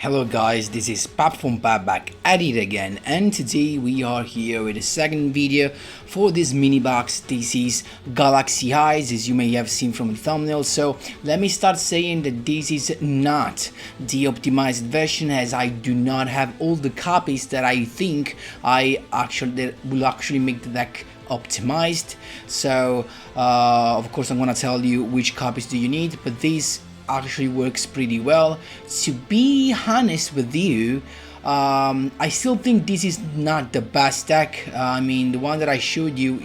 Hello guys, this is Pap from Pap back at it again, and today we are here with a second video for this mini box. This is Galaxy Eyes, as you may have seen from the thumbnail. So let me start saying that this is not the optimized version, as I do not have all the copies that I think that will actually make the deck optimized. So of course I'm gonna tell you which copies do you need, but this actually works pretty well. To be honest with you, I still think this is not the best deck. I mean, the one that I showed you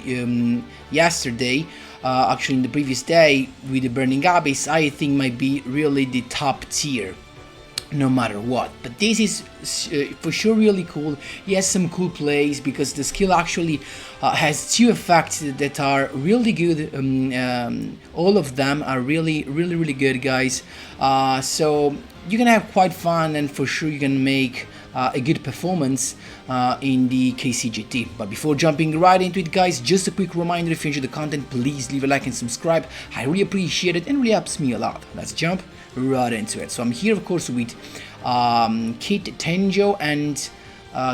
yesterday, actually in the previous day with the Burning Abyss, I think might be really the top tier no matter what. But this is for sure really cool. He has some cool plays because the skill actually has two effects that are really good. All of them are really good, guys. So you can have quite fun, and for sure you can make a good performance in the KCGT. But before jumping right into it, guys, just a quick reminder: if you enjoy the content, please leave a like and subscribe. I really appreciate it and really helps me a lot. Let's jump right into it. So I'm here, of course, with Kit Tenjo and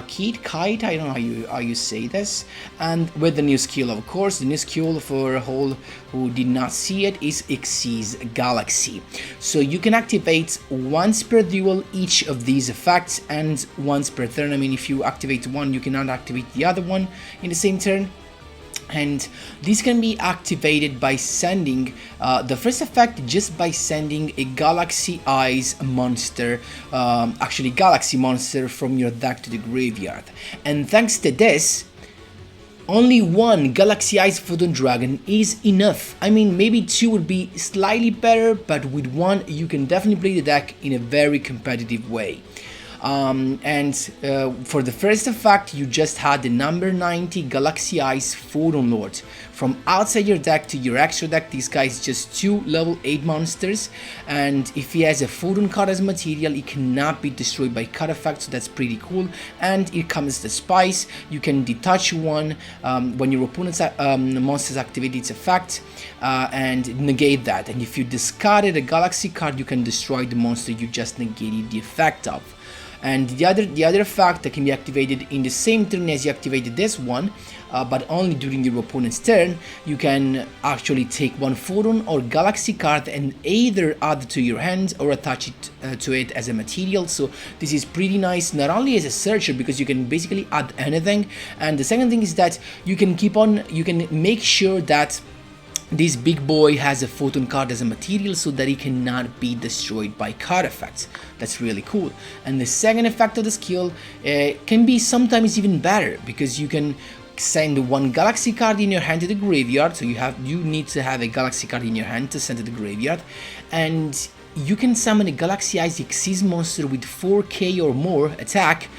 Kite, I don't know how you say this, and with the new skill, of course. The new skill, for all who did not see it, is Xyz Galaxy. So you can activate once per duel each of these effects, and once per turn. I mean, if you activate one, you cannot activate the other one in the same turn. And this can be activated by sending the first effect just by sending a Galaxy Eyes monster, actually Galaxy monster, from your deck to the graveyard. And thanks to this, only one Galaxy Eyes Photon Dragon is enough. I mean, maybe two would be slightly better, but with one you can definitely play the deck in a very competitive way. For the first effect, you just had the number 90 Galaxy Eyes Photon Lord. From outside your deck to your extra deck, this guy is just two level 8 monsters, and if he has a Photon card as material, it cannot be destroyed by card effect, so that's pretty cool. And here comes the spice: you can detach one when your opponent's monsters activate its effect and negate that, and if you discarded a Galaxy card, you can destroy the monster you just negated the effect of. And the other effect that can be activated in the same turn as you activated this one, but only during your opponent's turn, you can actually take one Photon or Galaxy card and either add to your hand or attach it to it as a material. So this is pretty nice, not only as a searcher, because you can basically add anything, and the second thing is that you can make sure that this big boy has a Photon card as a material, so that it cannot be destroyed by card effects. That's really cool. And the second effect of the skill can be sometimes even better, because you can send one Galaxy card in your hand to the graveyard. So you need to have a Galaxy card in your hand to send to the graveyard, and you can summon a Galaxy Eyes Xyz monster with 4k or more attack,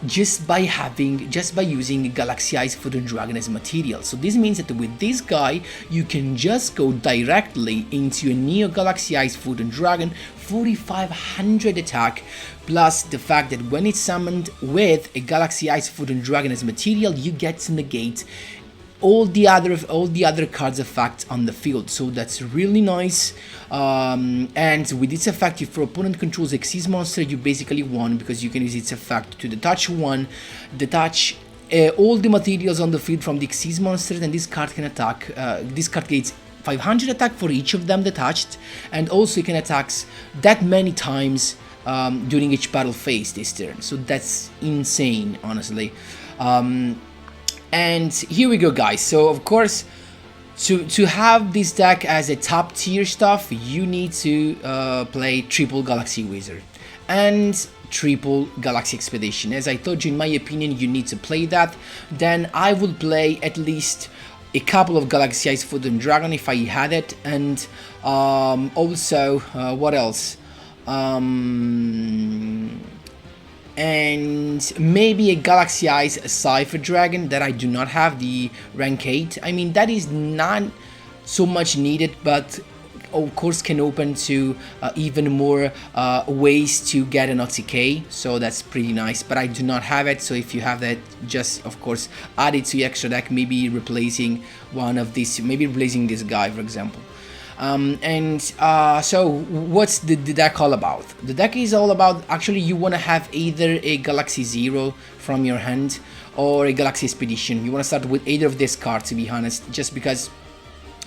just by using Galaxy Eyes Photon Dragon as material. So this means that with this guy, you can just go directly into a Neo Galaxy Eyes Photon Dragon, 4500 attack, plus the fact that when it's summoned with a Galaxy Eyes Photon Dragon as material, you get to negate all the other cards' effects on the field. So that's really nice. And with its effect, if your opponent controls a Xyz monster, you basically won, because you can use its effect to detach all the materials on the field from the Xyz monsters, and this card can attack. This card gains 500 attack for each of them detached, and also it can attack that many times during each battle phase this turn. So that's insane, honestly. And here we go, guys. So of course, to have this deck as a top tier stuff, you need to play triple Galaxy Wizard and triple Galaxy Expedition. As I told you, in my opinion, you need to play that. Then I would play at least a couple of Galaxy Eyes Photon Dragon if I had it, and also what else? And maybe a Galaxy Eyes Cypher Dragon that I do not have, the rank 8. I mean, that is not so much needed, but of course can open to even more ways to get an OTK, so that's pretty nice. But I do not have it, so if you have that, just of course add it to your extra deck, maybe replacing one of these, maybe replacing this guy, for example. So what's the deck all about? The deck is all about, actually you want to have either a Galaxy Zero from your hand or a Galaxy Expedition. You want to start with either of these cards, to be honest, just because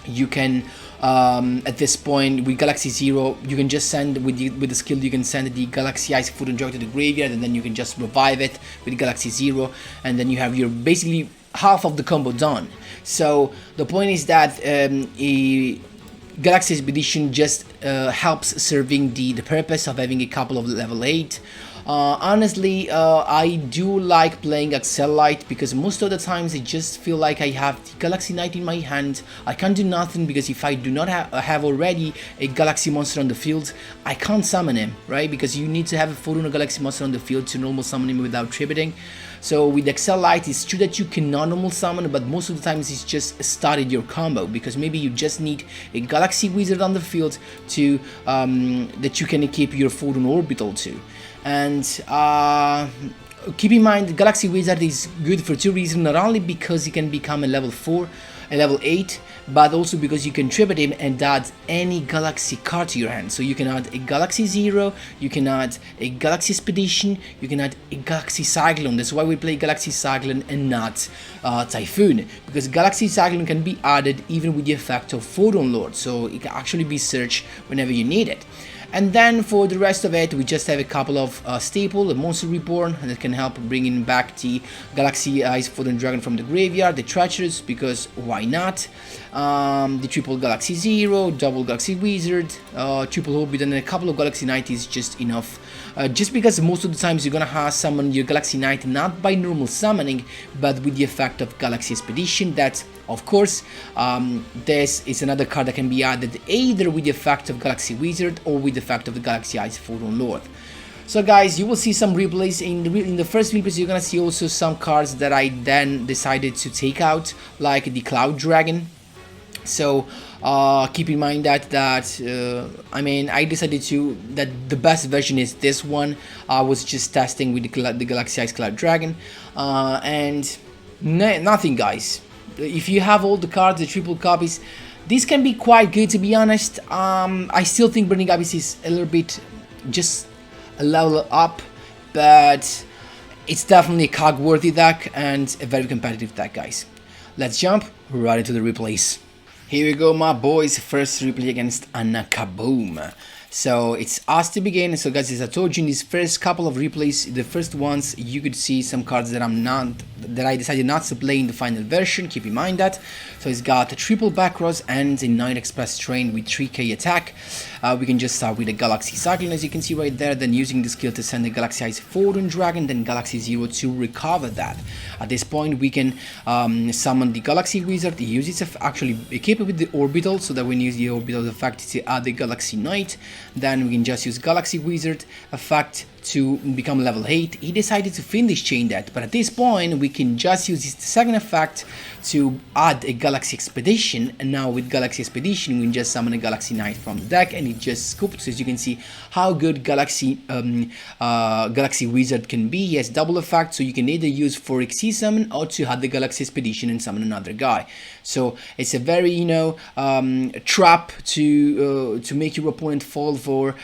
you can at this point with Galaxy Zero you can just send with the skill, you can send the Galaxy Ice Food Drug to the graveyard, and then you can just revive it with Galaxy Zero, and then you have your basically half of the combo done. So the point is that a Galaxy Expedition just helps serving the purpose of having a couple of level 8. Honestly, I do like playing Accel-Light because most of the times I just feel like I have the Galaxy Knight in my hand. I can't do nothing because if I do not have already a Galaxy monster on the field, I can't summon him, right? Because you need to have a Fortuna Galaxy monster on the field to normal summon him without tributing. So with Accel-Light, it's true that you cannot normal summon, but most of the times it's just started your combo, because maybe you just need a Galaxy Wizard on the field to that you can equip your Fortuna Orbital to. And keep in mind, the Galaxy Wizard is good for two reasons, not only because he can become a level 4, a level 8, but also because you can tribute him and add any Galaxy card to your hand. So you can add a Galaxy Zero, you can add a Galaxy Expedition, you can add a Galaxy Cyclone. That's why we play Galaxy Cyclone and not Typhoon, because Galaxy Cyclone can be added even with the effect of Photon Lord, so it can actually be searched whenever you need it. And then for the rest of it, we just have a couple of staple, the Monster Reborn, that can help bringing back the Galaxy Ice Foot Dragon from the graveyard, the Treacherous, because why not? The triple Galaxy Zero, double Galaxy Wizard, triple Orbit, and a couple of Galaxy Knight is just enough. Just because most of the times you're gonna have summon your Galaxy Knight not by normal summoning, but with the effect of Galaxy Expedition. That, of course, this is another card that can be added either with the effect of Galaxy Wizard or with the effect of the Galaxy Ice Photon Lord. So guys, you will see some replays. In the first replays you're gonna see also some cards that I then decided to take out, like the Cloud Dragon. So keep in mind that I mean, I decided that the best version is this one. I was just testing with the Galaxy Ice Cloud Dragon, and nothing, guys. If you have all the cards, the triple copies, this can be quite good, to be honest. I still think Burning Abyss is a little bit just a level up, but it's definitely a cog-worthy deck and a very competitive deck, guys. Let's jump right into the replays. Here we go, my boys. First replay against Anakaboom. So it's us to begin. So guys, as I told you in these first couple of replays, the first ones, you could see some cards that I decided not to play in the final version. Keep in mind that. So it's got a triple Backross and a 9 Express Train with 3k attack. We can just start with a Galaxy Cyclone, as you can see right there, then using the skill to send the Galaxy Ice Photon Dragon, then Galaxy Zero to recover that. At this point we can summon the Galaxy Wizard, use it actually equip it with the Orbital, so that when you use the Orbital effect to add the Galaxy Knight, then we can just use Galaxy Wizard effect to become level 8. He decided to finish chain that, but at this point we can just use his second effect to add a Galaxy Expedition, and now with Galaxy Expedition we can just summon a Galaxy Knight from the deck, and it just scoops. So as you can see how good Galaxy Wizard can be. He has double effect, so you can either use for XC summon or to add the Galaxy Expedition and summon another guy. So it's a very, you know, trap to make your opponent fall for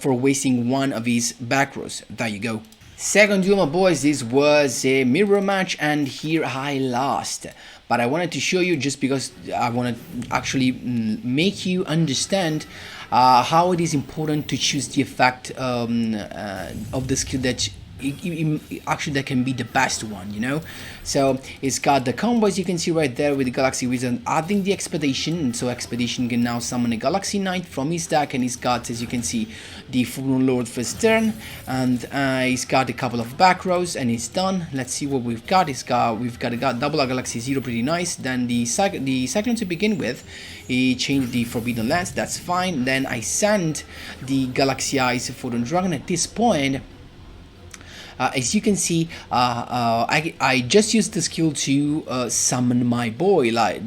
wasting one of his back rows. There you go. Second duel, my boys, this was a mirror match, and here I lost. But I wanted to show you, just because I want to actually make you understand how it is important to choose the effect of the skill that actually that can be the best one, you know. So it's got the combos you can see right there with the Galaxy Wizard adding the Expedition, so Expedition can now summon a Galaxy Knight from his deck, and he's got, as you can see, the Photon Lord first turn, and he's got a couple of back rows, and he's done. Let's see what we've got. We've got a double Galaxy Zero, pretty nice. Then the Cyclone to begin with, he changed the Forbidden Lance, that's fine. Then I send the Galaxy Ice Photon Dragon. At this point as you can see, I just used the skill to summon my boy, like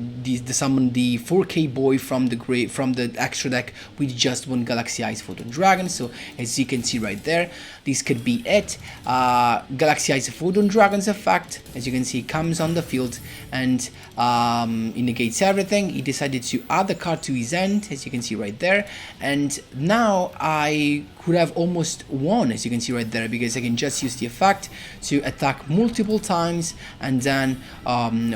summon the 4K boy from the extra deck with just one Galaxy Eyes Photon Dragon. So as you can see right there, this could be it. Galaxy Eyes Photon Dragon's effect, as you can see, comes on the field and it negates everything. He decided to add the card to his hand, as you can see right there, and now I could have almost won, as you can see right there, because I can just use the effect to attack multiple times and then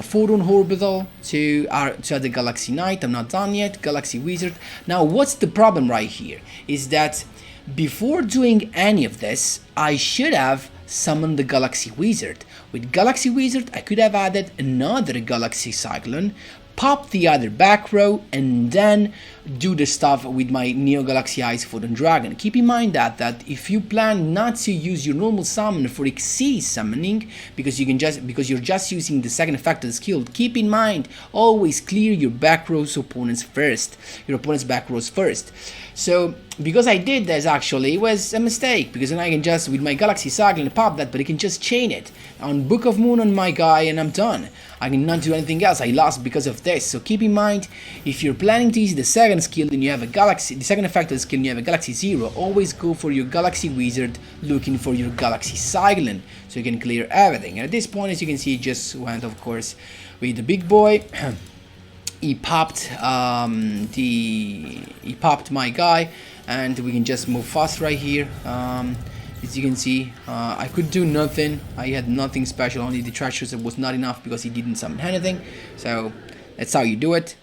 Photon Orbital to add the Galaxy Knight. I'm not done yet. Galaxy Wizard. Now what's the problem right here is that before doing any of this, I should have summoned the Galaxy Wizard. With Galaxy Wizard, I could have added another Galaxy Cyclone, pop the other back row, and then do the stuff with my Neo Galaxy Eyes Photon Dragon. Keep in mind that if you plan not to use your normal summon for Xyz summoning, because you're just using the second effect of the skill, keep in mind, always clear your back rows opponent's back rows first. So because I did this, actually it was a mistake, because then I can just with my Galaxy Cyclone pop that, but I can just chain it on Book of Moon on my guy and I'm done. I cannot do anything else. I lost because of this. So keep in mind, if you're planning to use the second skill and you have the second effect of the skill and you have a Galaxy Zero, always go for your Galaxy Wizard looking for your Galaxy Cyclone so you can clear everything. And at this point, as you can see, it just went, of course, with the big boy. He popped my guy, and we can just move fast right here. As you can see, I could do nothing. I had nothing special, only the treasures. It was not enough because he didn't summon anything. So that's how you do it.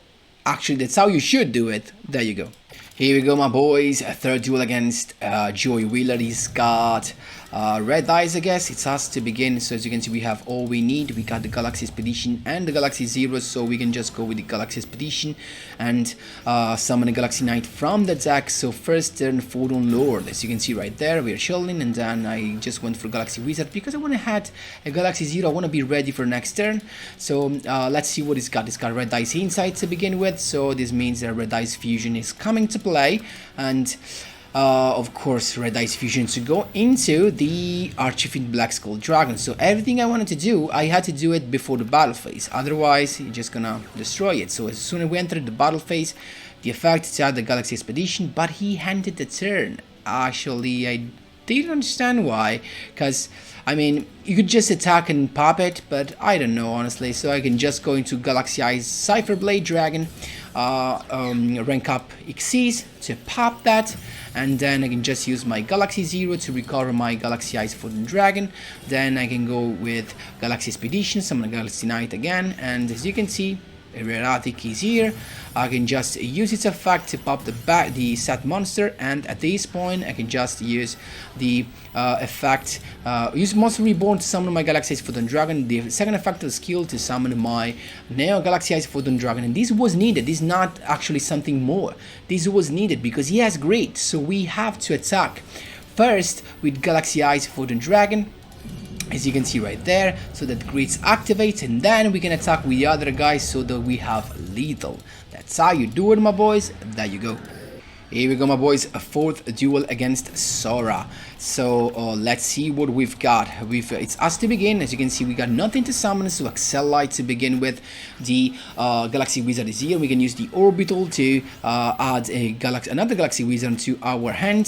Actually, that's how you should do it. There you go. Here we go, my boys. A third duel against Joey Wheeler. He's got red eyes, I guess. It's us to begin. So as you can see, we have all we need. We got the Galaxy Expedition and the Galaxy Zero, so we can just go with the Galaxy Expedition and summon a Galaxy Knight from the deck. So first turn, Photon Lord. As you can see right there, we are chilling, and then I just went for Galaxy Wizard because I want to have a Galaxy Zero. I want to be ready for next turn. So let's see what it's got. It's got Red Eyes Insight to begin with, so this means that Red Eyes Fusion is coming to play, and of course Red Eyes Fusion to go into the Archfiend Black Skull Dragon. So everything I wanted to do, I had to do it before the battle phase, otherwise you're just gonna destroy it. So as soon as we entered the battle phase, the effect is out the Galaxy Expedition, but he handed the turn. Actually, I didn't understand why, because I mean, you could just attack and pop it, but I don't know, honestly. So I can just go into Galaxy Eyes Cypher Blade Dragon, rank up Xyz to pop that, and then I can just use my Galaxy Zero to recover my Galaxy Eyes Photon Dragon. Then I can go with Galaxy Expedition, summon Galaxy Knight again, and as you can see, Erratic is here. I can just use its effect to pop the set monster, and at this point I can just use the effect, use Monster Reborn to summon my Galaxy Eyes Photon Dragon, the second effect of the skill to summon my Neo Galaxy Eyes Photon Dragon, and this was needed. This is not actually something more. This was needed because he has Grid, so we have to attack first with Galaxy Eyes Photon Dragon, as you can see right there, so that Grids activates, and then we can attack with the other guys so that we have lethal. That's how you do it, my boys. There you go. Here we go, my boys, a fourth duel against Sora. So let's see what we've got. It's us to begin. As you can see, we got nothing to summon, so Accel to begin with. The Galaxy Wizard is here. We can use the Orbital to add another Galaxy Wizard to our hand.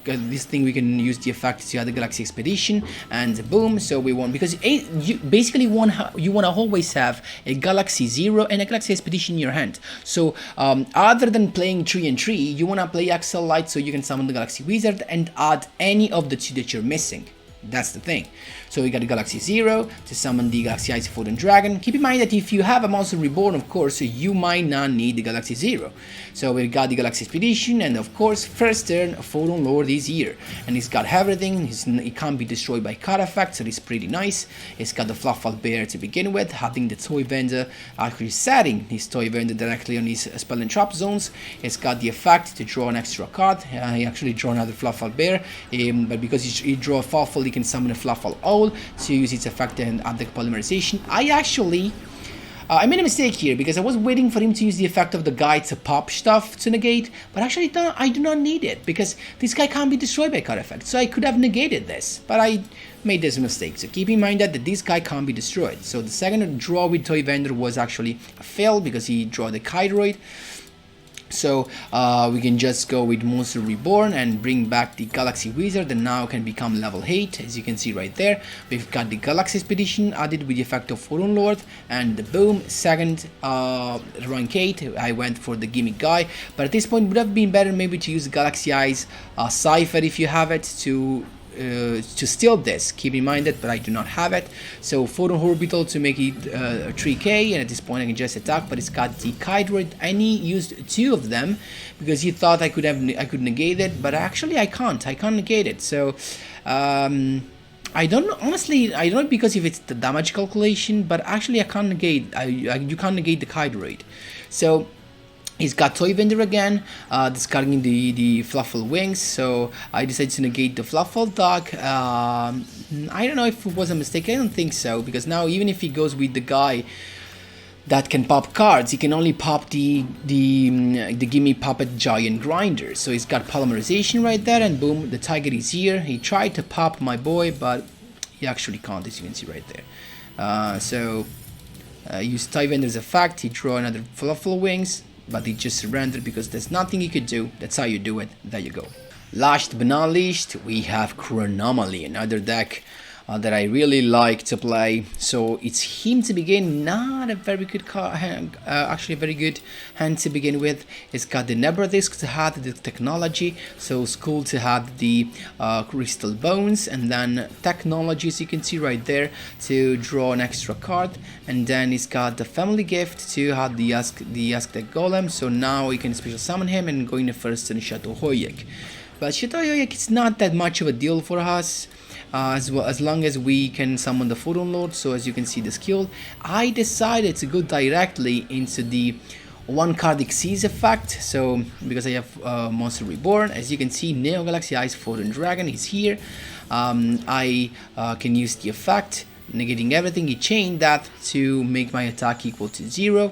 This thing we can use the effect to add the Galaxy Expedition, and boom. So we won, because you basically you want to always have a Galaxy Zero and a Galaxy Expedition in your hand. So other than playing 3 and 3, you want to play Accel so you can summon the Galaxy Wizard and add any of the 2 that you're missing. That's the thing. So we got the Galaxy Zero to summon the Galaxy Eyes Photon Dragon. Keep in mind that if you have a Monster Reborn, of course, you might not need the Galaxy Zero. So we got the Galaxy Expedition, and of course, first turn, Photon Lord is here. And he's got everything. It can't be destroyed by card effect, so it's pretty nice. It's got the Fluffal Bear to begin with, having the Toy Vendor, actually setting his Toy Vendor directly on his spell and trap zones. It's got the effect to draw an extra card. He actually drew another Fluffal Bear, but because he drew a Fluffal, he can summon a Fluffal Owl to use its effect and add the polymerization. I actually I made a mistake here because I was waiting for him to use the effect of the guy to pop stuff to negate, but actually I do not need it because this guy can't be destroyed by card effect, so I could have negated this, but I made this mistake. So keep in mind that this guy can't be destroyed. So the second draw with Toy Vendor was actually a fail because he drew the Kydroid. So we can just go with Monster Reborn and bring back the Galaxy Wizard, and now can become level 8, as you can see right there. We've got the Galaxy Expedition added with the effect of Forun Lord, and boom, second rank 8, I went for the gimmick guy, but at this point would have been better maybe to use Galaxy Eyes Cypher if you have it to steal this. Keep in mind that, but I do not have it. So Photon Orbital to make it 3k, and at this point I can just attack, but it's got the Kydroid. I used 2 of them because you thought I could negate it, but actually I can't negate it. So I don't know, honestly, I don't know because if it's the damage calculation, but actually I can't negate, you can't negate the Kydroid. So he's got Toy Vendor again, discarding the Fluffle Wings, so I decided to negate the Fluffle Dog. I don't know if it was a mistake, I don't think so, because now even if he goes with the guy that can pop cards, he can only pop the Gimme Puppet Giant Grinder. So he's got Polymerization right there, and boom, the Tiger is here. He tried to pop my boy, but he actually can't, as you can see right there. Use Toy Vendor's effect, he drew another Fluffle Wings, but he just surrendered because there's nothing he could do. That's how you do it. There you go. Last but not least, we have Chronomaly, another deck that I really like to play. So it's him to begin, not a very good hand, actually a very good hand to begin with. It's got the Nebra Disc to have the technology, so it's cool to have the Crystal Bones, and then technology, as you can see right there, to draw an extra card. And then it's got the Family Gift to have the Aztec Golem, so now you can special summon him and go in the first turn Chateau Hoyek. But Chateau Hoyek is not that much of a deal for us. As long as we can summon the Photon Lord. So as you can see the skill, I decided to go directly into the 1-card Xyz effect. So because I have Monster Reborn, as you can see, Neo Galaxy Eyes Photon Dragon is here. I can use the effect, negating everything. He chained that to make my attack equal to 0.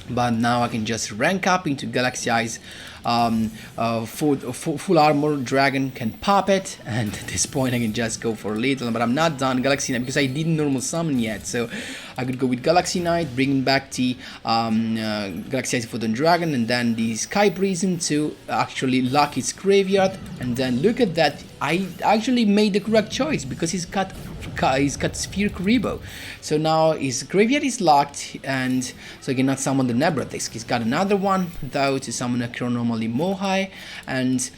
But now I can just rank up into Galaxy Eyes. Full armor dragon can pop it, and at this point I can just go for little, but I'm not done Galaxy Knight because I didn't normal summon yet, so I could go with Galaxy Knight, bringing back the Galaxy Eyes Photon Dragon, and then the Sky Prison to actually lock its graveyard. And then look at that, I actually made the correct choice because he's got Sphere Kuriboh. So now his graveyard is locked, and so he cannot summon the Nebra Disc. He's got another one though to summon a Chronomaly Mohai and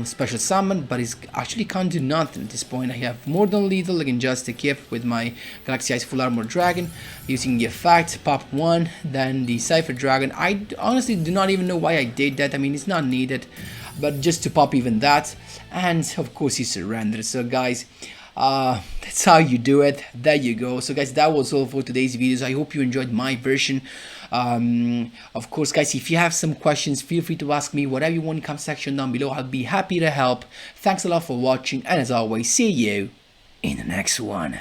special summon, but he actually can't do nothing at this point. I have more than lethal. I can just equip with my Galaxy Eyes Full Armor Dragon using the effect, pop 1, then the Cypher Dragon. I honestly do not even know why I did that. I mean, it's not needed, but just to pop even that, and of course he surrendered. So guys, that's how you do it. There you go. So guys, that was all for today's videos. I hope you enjoyed my version. Of course guys, if you have some questions, feel free to ask me whatever you want in the comment section down below. I'll be happy to help. Thanks a lot for watching, and as always, see you in the next one.